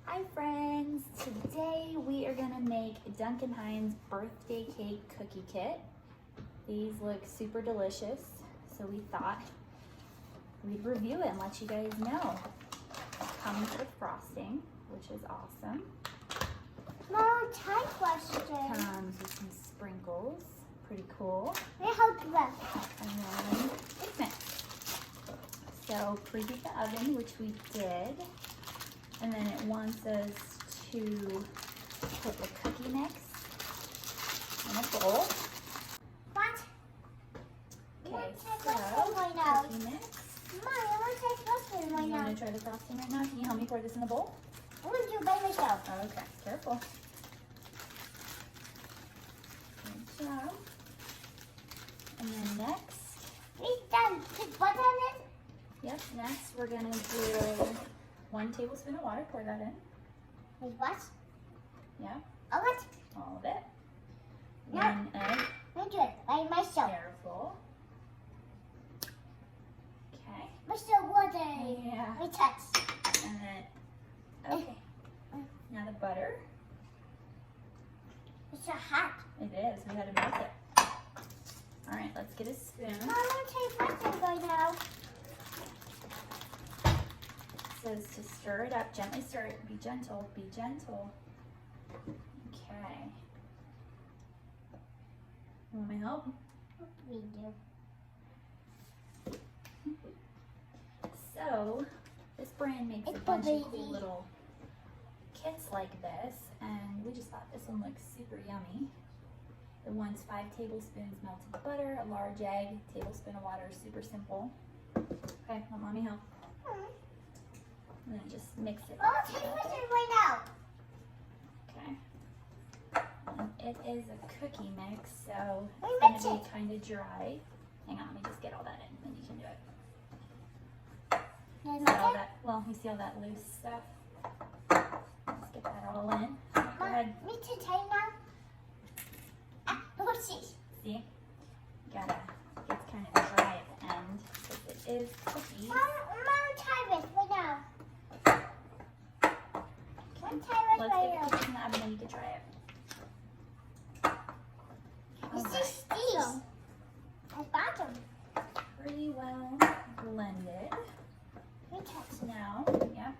Hi friends, today we are gonna make Duncan Hines birthday cake cookie kit. These look super delicious, so we thought we'd review it and let you guys know. It comes with frosting, which is awesome. Mom, time question. Comes with some sprinkles, pretty cool. Let me help you out. And then it's mixed. So preheat the oven, which we did. And then it wants us to put the cookie mix in a bowl. What? Okay, right now. cookie mix. Mom, I want to try frosting right You now. want to try the frosting right now? Can you help me pour this in the bowl? I'm going to do it by myself. Okay, careful. Good job. And then next, We're done. Put butter on it. yep, next we're going to do 1 tablespoon of water. Pour that in. Wait, what? Yeah, Oh, what? all of it. Yeah. 1 egg. I'm going to do it by myself. Careful. Okay. Mr. Water. Yeah. We touch. And then, okay. Now the butter. It's so hot. It is. We had to melt it. All right, let's get a spoon. Mom, I want to try frosting right now. It says to stir it up. Gently stir it. Be gentle. Be gentle. Okay. You want my help? We do. So, this brand makes a It's bunch of baby. cool little kits like this, and we just thought this one looks super yummy. It wants 5 tablespoons melted butter, a large egg, tablespoon of water, super simple. Okay, let mommy help. And then just mix it. Oh, take frosting right now. Okay. And it is a cookie mix, so Wait, it's mix going to it. be kind of dry. Hang on, let me just get all that in, then you can do it. Can I See make all it? that, well, you see all that loose stuff? Let's get that all in. Go ahead. Mom, me too tight now. Ah, oopsies. See? You gotta, it's kind of dry at the end, because it is cookies. Mom, try this right now. One try this Let's right get now. the cookies in the oven and you can try it. It's Alright, just steel. I bought them. pretty well blended. We touch. Now, yeah.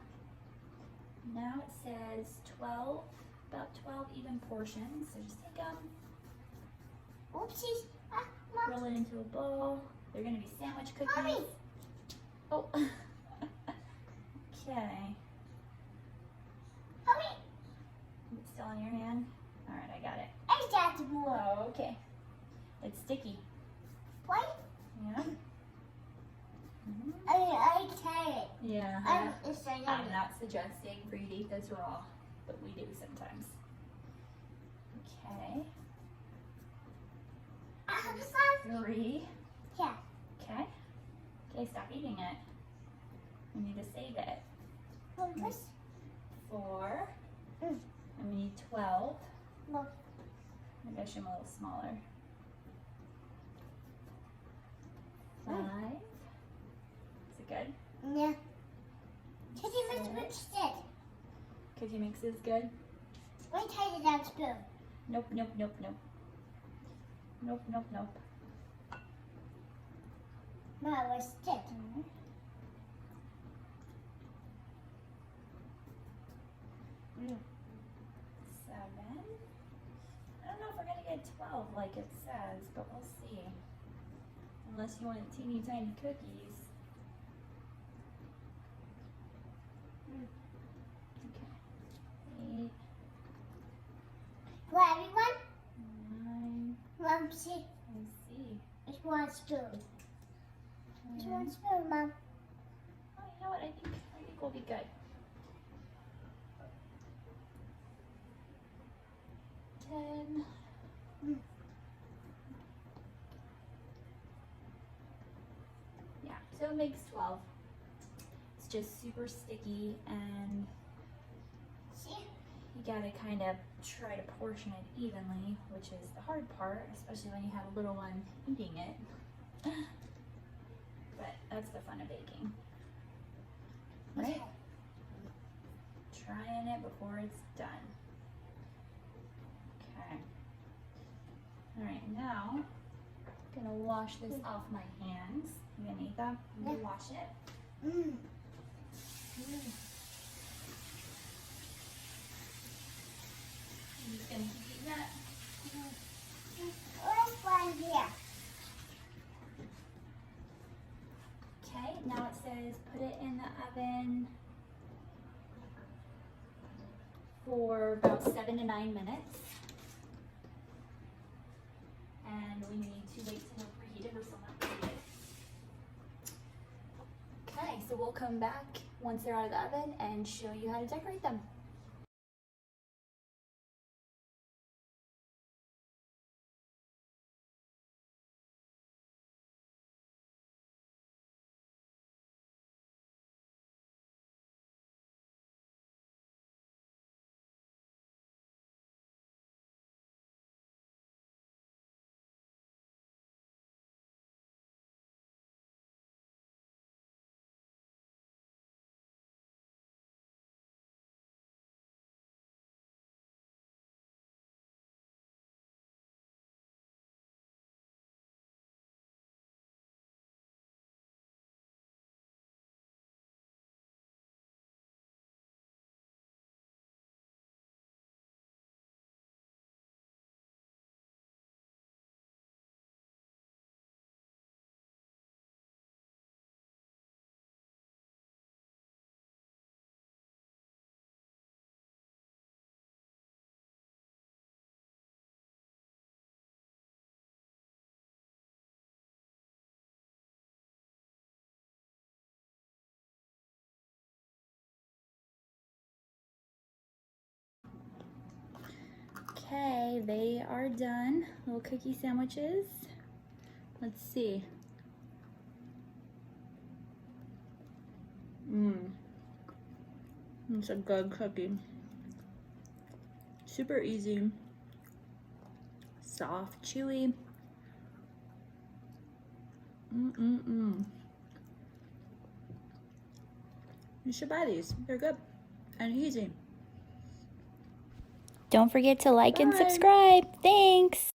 Now it says 12, about 12 even portions. So just take them, Oopsies. Ah, Mom. roll it into a bowl. They're gonna be sandwich cookies. Mommy. Oh. Okay. Mommy. It's still in your hand? All right, I got it. I got more. Oh, okay. It's sticky. What? Yeah. Mhm. I try it. Yeah. It's so I'm yummy. not suggesting for you to eat this raw, but we do sometimes. Okay. Mom. 3. Yeah. Okay. Okay, stop eating it. We need to save it. Well, this. 4. Mm. And we need 12. Look. Maybe I should them a little smaller. 5. Is it good? Yeah. Can you make which stick? Cookie mix is good? We tie it down spoon. Nope, nope, nope, nope. Nope, nope, nope. No, a stick. 7. I don't know if we're gonna get 12 like it says, but we'll see. Unless you want teeny tiny cookies. Okay. 8, For everyone, 9. Mom, see, Let's see. it's one spoon. It's 10. one spoon, Mom. Oh, you know what? I think we'll be good. 10. Yeah, so it makes 12. It's just super sticky, and See? you gotta kind of try to portion it evenly, which is the hard part, especially when you have a little one eating it. But that's the fun of baking. Right? trying it before it's done. Okay. All right, now I'm gonna wash this off my hands. You gonna eat that? I'm gonna wash it. Mm. I'm just gonna keep eating that. What's one here? Okay, now it says put it in the oven for about 7 to 9 minutes. And we need to wait till they're preheated. We're still not preheated. Okay, so we'll come back once they're out of the oven and show you how to decorate them. Okay, they are done. Little cookie sandwiches. Let's see. It's a good cookie. Super easy. Soft, chewy. You should buy these. They're good and easy. Don't forget to like and subscribe. Thanks.